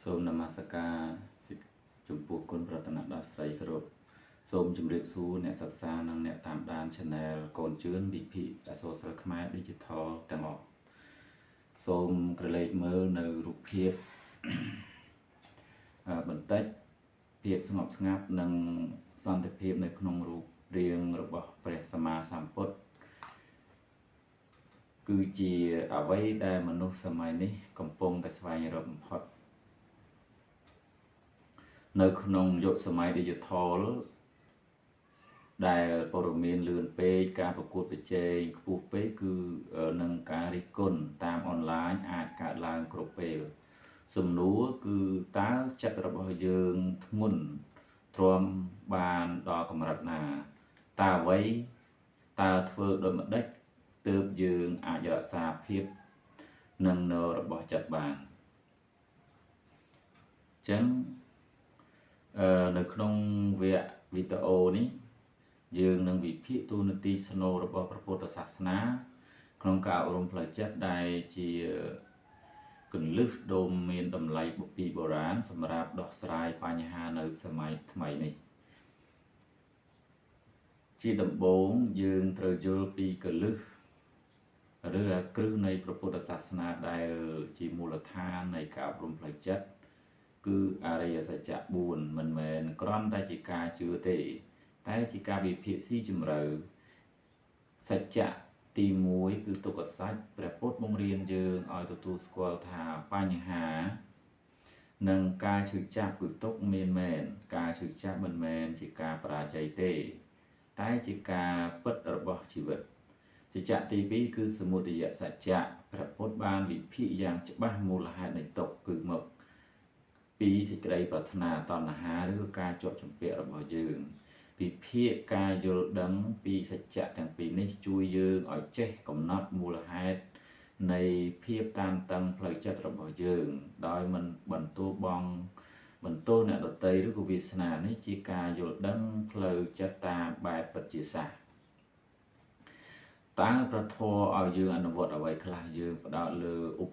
សូមនមស្ការចំពោះគុណប្រតនដាស្រីគោរពសូមជម្រាបសួរអ្នកសិក្សានិងអ្នកតាមដាន Channel កូនជឿន VP អក្សរសិល្ប៍ខ្មែរ Digital ទាំងអស់សូមក្រឡេកមើលនៅរូបភាពបន្តិចភាពស្ងប់ស្ងាត់និងសន្តិភាពនៅក្នុងរូបរាងរបស់ព្រះសម្មាសម្ពុទ្ធគឺជាអ្វីដែលមនុស្សសម័យនេះកំពុងតែស្វែងរកបំផុតនៅក្នុងយុគសម័យ Digital ដែលព័ត៌មានលឿនពេកការប្រកួតប្រជែងខ្ពស់ពេកគឺនឹងការរិះគន់តាមអនឡាញអាចកើតឡើងគ្រប់ពេលសំណួរគឺតើចិត្តរបស់យើងធ្ងន់ទ្រាំបានដល់កម្រិតណាតើអ្វីតើធ្វើដូចម្ដេចទើបយើងអាចរក្សាភាពនឹងនររបស់ចិត្តបានអញ្ចឹងនៅក្នុងវគ្គវីដេអូនេះយើងនឹងវិភាគតួនាទីស្នូលរបស់ព្រះពុទ្ធសាសនាក្នុងការអប់រំផ្លូវចិត្តដែលជាគន្លឹះដ៏មានតម្លៃពីបុរាណសម្រាប់ដោះស្រាយបញ្ហានៅសម័យថ្មីនេះជាដំបូងយើងត្រូវយល់ពីគន្លឹះឬគ្រឹះនៃព្រះពុទ្ធសាសនាដែលជាមូលដ្ឋាននៃការអប់រំផ្លូវចិត្តគឺអរិយសច្ចៈ4មិនមែនគ្រាន់តែជាការជឿទេតែជាការវិភាគស៊ីជម្រៅសច្ចៈទី1គឺទុក្ខសច្ចព្រះពុទ្ធបង្រៀនយើងឲ្យទទួលស្គាល់ថាបញ្ហានិងការឈឺចាប់គឺទុក្ខមានមែនការឈឺចាប់មិនមែនជាការបរាជ័យទេតែជាការពិតរបស់ជីវិតសច្ចៈទី2គឺសមុទយសច្ចៈព្រះពុទ្ធបានវិភាគយ៉ាងច្បាស់មូលហេតុនៃទុក្ខគឺមកពីសេចក្តីប្រាថ្នាតណ្ហាឬការជាប់ជំពាក់របស់យើងវិភាគការយល់ដឹងពីសច្ចៈទាំងពីរនេះជួយយើងឲ្យចេះកំណត់មូលហេតុនៃភាពតានតឹងផ្លូវចិត្តរបស់យើងដោយមិនបន្ទោសអ្នកដទៃឬក៏វាសនានេះជាការយល់ដឹងផ្លូវចិត្តតាមបែបពិតជាសាស្ត្រតើប្រធរឲ្យយើងអនុវត្តអ្វីខ្លះយើងផ្ដោតលើឧ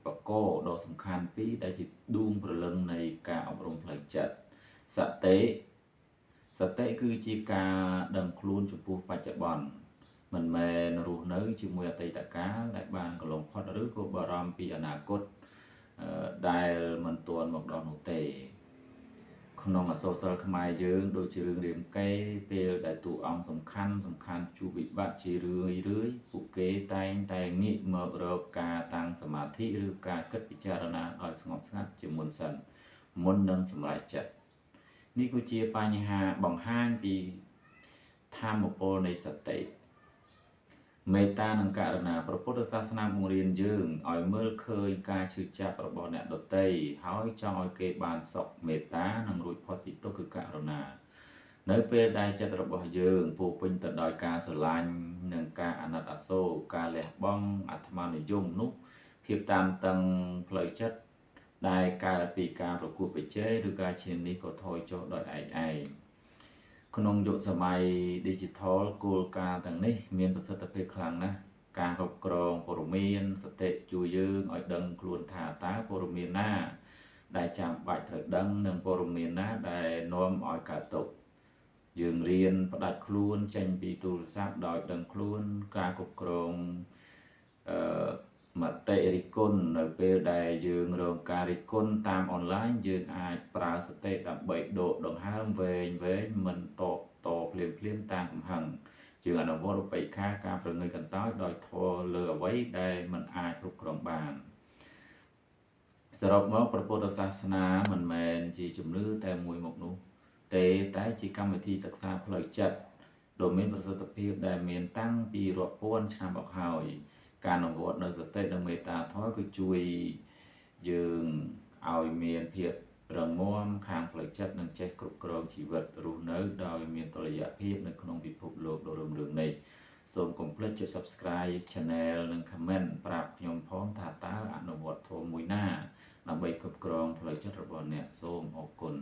បករណ៍ដ៏សំខាន់ពីរដែលជាដួងព្រលឹងនៃការអប់រំផ្លូវចិត្តសតិគឺជាការដឹងខ្លួនចំពោះបច្ចុប្បន្នមិនមែនរស់នៅជាមួយអតីតកាលដែលបានកន្លងផុតឬក៏បារម្ភពីអនាគតដែលមិនទាន់មកដល់នោះទេក្នុងអក្សរសិល្ប៍ខ្មែរយើងដូចជារឿងរាមកេរ្តិ៍ពេលដែលតួអង្គសំខាន់ជួបវិបត្តិជារឿយពួកគេតែងតែងាកមករកការតាំងសមាធិឬការគិតពិចារណាដោយស្ងប់ស្ងាត់ជាមុនសិនមុននឹងសម្រេចចិត្តនេះគឺជាបញ្ហាបង្ហាញពីធម៌ពលនៃសតិមេត្តានិងករុណាព្រះពុទ្ធសាសនាបង្រៀនយើងឲ្យមើលឃើញការឈឺចាប់របស់អ្នកដទៃហើយចង់ឲ្យគេបានសុខមេត្តានិងរួចផុតពីទុក្ខគឺករុណានៅពេលដែលចិត្តរបស់យើងពោរពេញទៅដោយការស្រឡាញ់និងការអាណិតអាសូរការលះបង់អាត្មានិយមនោះភាពតានតឹងផ្លូវចិត្តដែលកើតពីការប្រកួតប្រជែងឬការឈាននេះក៏ថយចុះដោយឯងក្នុងយុគសម័យ Digital គោលការណ៍ទាំងនេះមានប្រសិទ្ធភាពខ្លាំងណាស់ការគ្រប់គ្រងព័ត៌មានសតិជួយយើងឲ្យដឹងខ្លួនថាតើព័ត៌មានណាដែលចាំបាច់ត្រូវដឹងនិងព័ត៌មានណាដែលនាំឲ្យកើតទុក្ខយើងរៀនផ្ដាច់ខ្លួនចេញពីទូរស័ព្ទដោយដឹងខ្លួនការគ្រប់គ្រងមតិរិះគន់នៅពេលដែលយើងរងការរិះគន់តាមអនឡាញយើងអាចប្រើសតិដើម្បីដកដង្ហើមវែងមិនតភ្លាមតាមកំហឹងយើងអនុវត្តឧបេក្ខាការប្រងើយកន្តើយដោយធម៌លើអ្វីដែលមិនអាចគ្រប់គ្រងបានសរុបមកព្រះពុទ្ធសាសនាមិនមែនជាជំនឿតែមួយមុខនោះតែជាកម្មវិធីសិក្សាផ្លូវចិត្តដ៏មានប្រសិទ្ធភាពដែលមានតាំងពីរាប់ពាន់ឆ្នាំមកហើយការអនុវត្តនៅសតិនិងមេត្តាធម៌គឺជួយយើងឲ្យមានភាពរឹងមាំខាងផ្លូវចិត្តនិងចេះគ្រប់គ្រងជីវិតរស់នៅដោយមានតុល្យភាពនៅក្នុងពិភពលោកដ៏រុងរឿងនេះសូមកុំភ្លេចចុច Subscribe Channel និង Comment ប្រាប់ខ្ញុំផងថាតើអនុវត្តធម៌មួយណាដើម្បីគ្រប់គ្រងផ្លូវចិត្តរបស់អ្នកសូមអរគុណ